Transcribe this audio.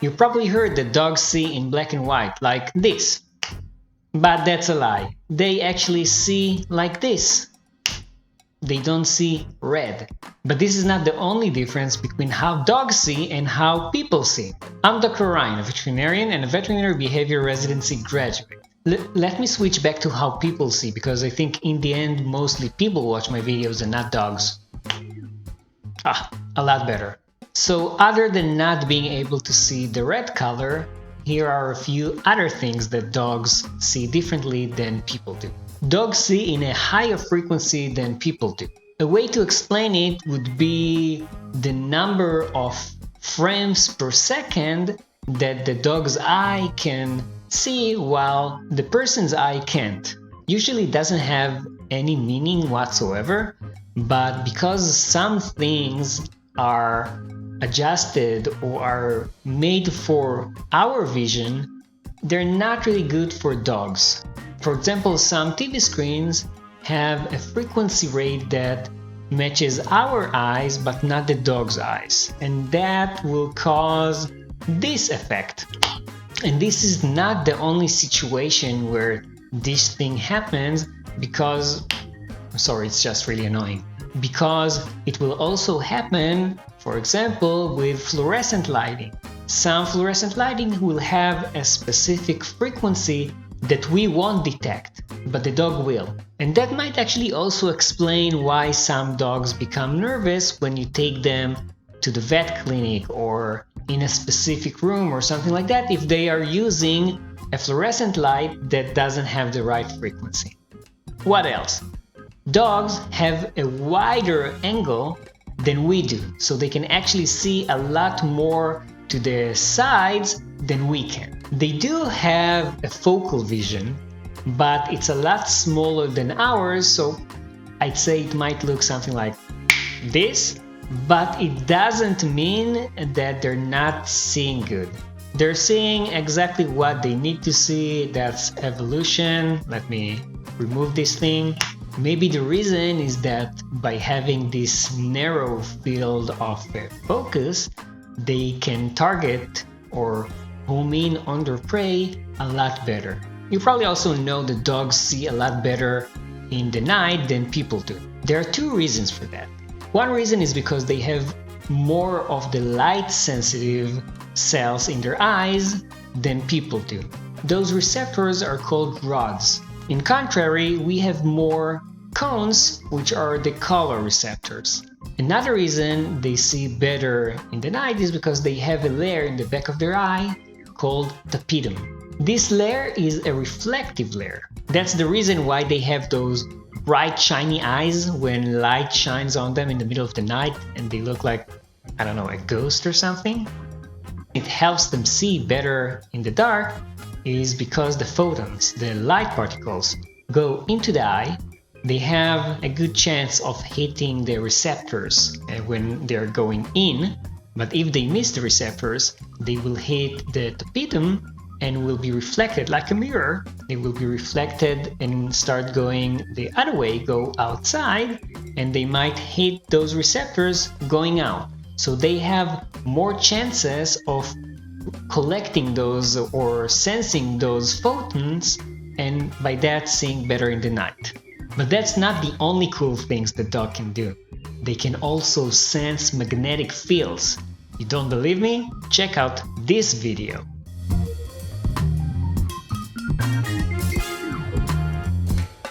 You probably heard that dogs see in black and white, like this. But that's a lie. They actually see like this. They don't see red. But this is not the only difference between how dogs see and how people see. I'm Dr. Orion, a veterinarian and a veterinary behavior residency graduate. Let me switch back to how people see, because I think in the end mostly people watch my videos and not dogs. A lot better. So other than not being able to see the red color, here are a few other things that dogs see differently than people do. Dogs see in a higher frequency than people do. A way to explain it would be the number of frames per second that the dog's eye can see while the person's eye can't. Usually it doesn't have any meaning whatsoever, but because some things are adjusted or are made for our vision, they're not really good for dogs. For example, some TV screens have a frequency rate that matches our eyes but not the dog's eyes, and that will cause this effect. And this is not the only situation where this thing happens, because it's just really annoying. Because it will also happen, for example, with fluorescent lighting. Some fluorescent lighting will have a specific frequency that we won't detect, but the dog will. And that might actually also explain why some dogs become nervous when you take them to the vet clinic or in a specific room or something like that, if they are using a fluorescent light that doesn't have the right frequency. What else? Dogs have a wider angle than we do, so they can actually see a lot more to the sides than we can. They do have a focal vision, but it's a lot smaller than ours, so I'd say it might look something like this, but it doesn't mean that they're not seeing good. They're seeing exactly what they need to see. That's evolution. Let me remove this thing. Maybe the reason is that by having this narrow field of focus, they can target or home in on their prey a lot better. You probably also know that dogs see a lot better in the night than people do. There are two reasons for that. One reason is because they have more of the light-sensitive cells in their eyes than people do. Those receptors are called rods. In contrary, we have more cones, which are the color receptors. Another reason they see better in the night is because they have a layer in the back of their eye called tapetum. This layer is a reflective layer. That's the reason why they have those bright, shiny eyes when light shines on them in the middle of the night and they look like, I don't know, a ghost or something. It helps them see better in the dark is because the photons, the light particles, go into the eye. They have a good chance of hitting the receptors when they're going in, but if they miss the receptors, they will hit the tapetum and will be reflected like a mirror. They will be reflected and start going the other way, go outside, and they might hit those receptors going out. So they have more chances of collecting those or sensing those photons, and by that seeing better in the night. But that's not the only cool things the dog can do. They can also sense magnetic fields. You don't believe me? Check out this video.